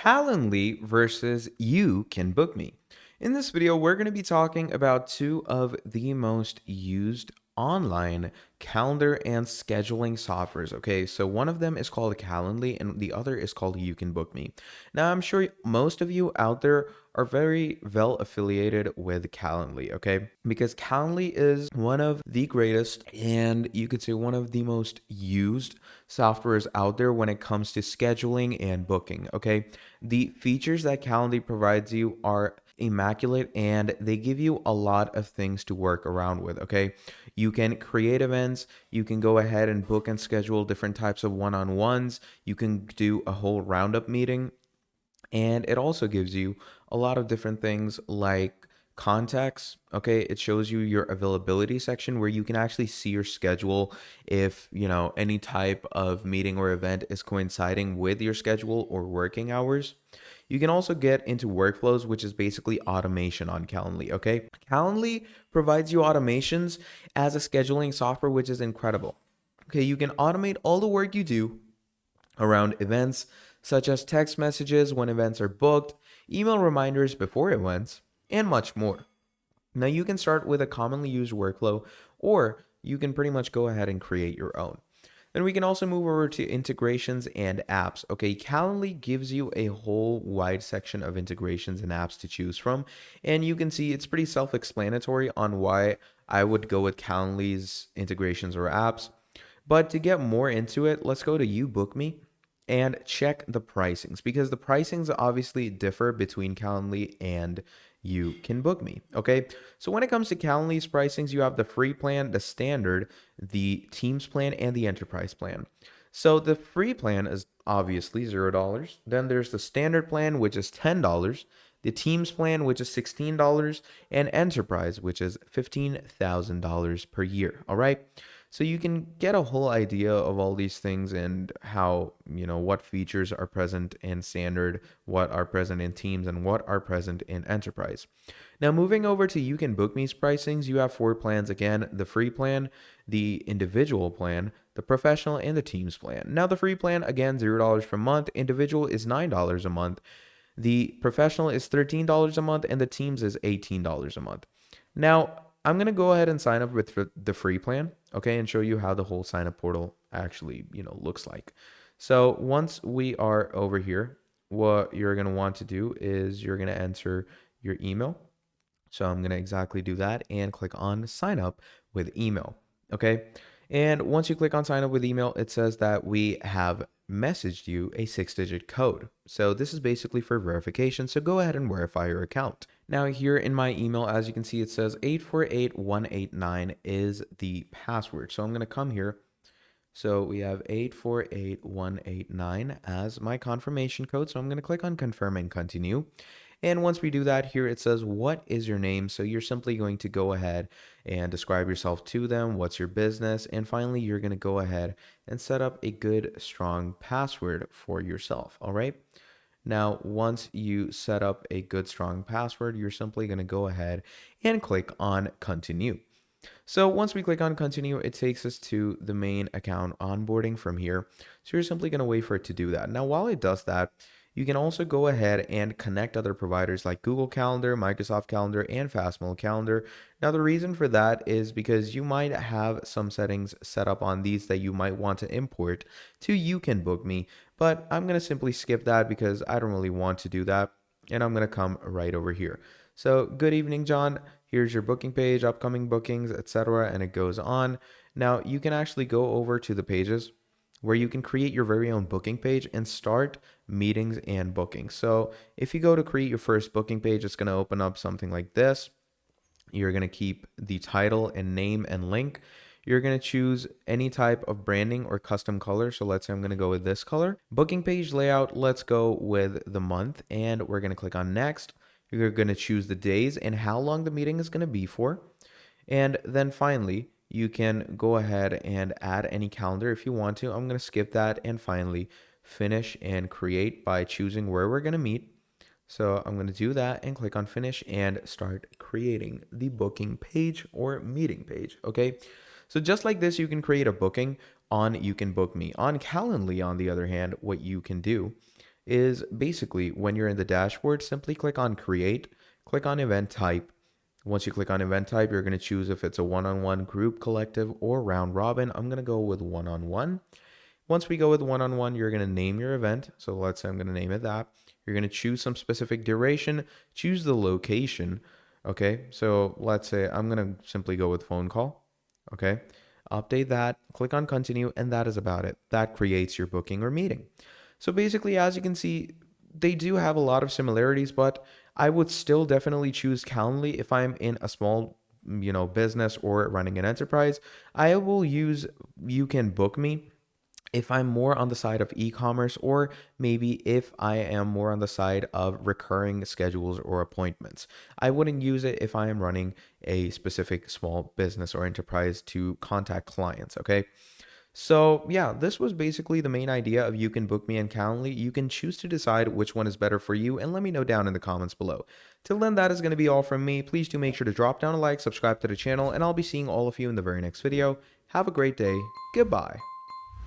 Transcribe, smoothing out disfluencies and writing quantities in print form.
Calendly versus Youcanbookme. In this video, we're going to be talking about two of the most used online calendar and scheduling softwares. Okay, so one of them is called Calendly and the other is called Youcanbookme. Now, I'm sure most of you out there are very well affiliated with Calendly, okay? Because Calendly is one of the greatest and you could say one of the most used softwares out there when it comes to scheduling and booking, okay? The features that Calendly provides you are immaculate and they give you a lot of things to work around with, okay? You can create events, you can go ahead and book and schedule different types of one-on-ones, you can do a whole roundup meeting, and it also gives you a lot of different things like contacts. Okay, it shows you your availability section where you can actually see your schedule if any type of meeting or event is coinciding with your schedule or working hours. You can also get into workflows, which is basically automation on Calendly. Okay, Calendly provides you automations as a scheduling software, which is incredible. Okay, you can automate all the work you do around events, such as text messages when events are booked, email reminders before events, and much more. Now, you can start with a commonly used workflow, or you can pretty much go ahead and create your own. Then we can also move over to integrations and apps. Okay, Calendly gives you a whole wide section of integrations and apps to choose from. And you can see it's pretty self-explanatory on why I would go with Calendly's integrations or apps. But to get more into it, let's go to YouBookme and check the pricings because the pricings obviously differ between Calendly and Youcanbookme. Okay, so when it comes to Calendly's pricings, you have the free plan, the standard, the Teams plan, and the enterprise plan. So the free plan is obviously $0. Then there's the standard plan, which is $10. The Teams plan, which is $16, and enterprise, which is $15,000 per year. All right. So you can get a whole idea of all these things and how, what features are present in standard, what are present in Teams, and what are present in enterprise. Now, moving over to Youcanbookme's pricings, you have four plans again: the free plan, the individual plan, the professional, and the Teams plan. Now, the free plan, again, $0 per month. Individual is $9 a month. The professional is $13 a month, and the Teams is $18 a month. Now, I'm going to go ahead and sign up with the free plan, okay, and show you how the whole sign up portal actually, looks like. So once we are over here, what you're going to want to do is you're going to enter your email. So I'm going to exactly do that and click on sign up with email, okay? And once you click on sign up with email, it says that we have messaged you a 6-digit code. So this is basically for verification. So go ahead and verify your account. Now here in my email, as you can see, it says 848189 is the password. So I'm going to come here. So we have 848189 as my confirmation code. So I'm going to click on confirm and continue. And once we do that, here it says, what is your name? So you're simply going to go ahead and describe yourself to them. What's your business? And finally, you're going to go ahead and set up a good, strong password for yourself. All right. Now, once you set up a good, strong password, you're simply going to go ahead and click on continue. So once we click on continue, it takes us to the main account onboarding from here. So you're simply going to wait for it to do that. Now, while it does that, you can also go ahead and connect other providers like Google Calendar, Microsoft Calendar, and Fastmail Calendar. Now, the reason for that is because you might have some settings set up on these that you might want to import to Youcanbookme, but I'm going to simply skip that because I don't really want to do that, and I'm going to come right over here. So, good evening, John. Here's your booking page, upcoming bookings, etc., and it goes on. Now, you can actually go over to the pages where you can create your very own booking page and start meetings and bookings. So if you go to create your first booking page, it's going to open up something like this. You're going to keep the title and name and link. You're going to choose any type of branding or custom color. So let's say I'm going to go with this color. Booking page layout, let's go with the month, and we're going to click on next. You're going to choose the days and how long the meeting is going to be for. And then finally, you can go ahead and add any calendar if you want to. I'm going to skip that and finally finish and create by choosing where we're going to meet. So I'm going to do that and click on finish and start creating the booking page or meeting page. Okay. So just like this, you can create a booking on Youcanbookme. On Calendly, on the other hand, what you can do is basically when you're in the dashboard, simply click on create, click on event type. Once you click on event type, you're going to choose if it's a one-on-one, group, collective, or round robin. I'm going to go with one-on-one. Once we go with one-on-one, you're going to name your event. So let's say I'm going to name it that. You're going to choose some specific duration, choose the location. Okay, so let's say I'm going to simply go with phone call. Okay, update that, click on continue, and that is about it. That creates your booking or meeting. So basically, as you can see, they do have a lot of similarities, but I would still definitely choose Calendly if I'm in a small, business or running an enterprise. I will use Youcanbookme if I'm more on the side of e-commerce, or maybe if I am more on the side of recurring schedules or appointments. I wouldn't use it if I am running a specific small business or enterprise to contact clients, okay? So yeah, this was basically the main idea of Youcanbookme and Calendly. You can choose to decide which one is better for you and let me know down in the comments below. Till then, that is going to be all from me. Please do make sure to drop down a like, subscribe to the channel, and I'll be seeing all of you in the very next video. Have a great day. Goodbye.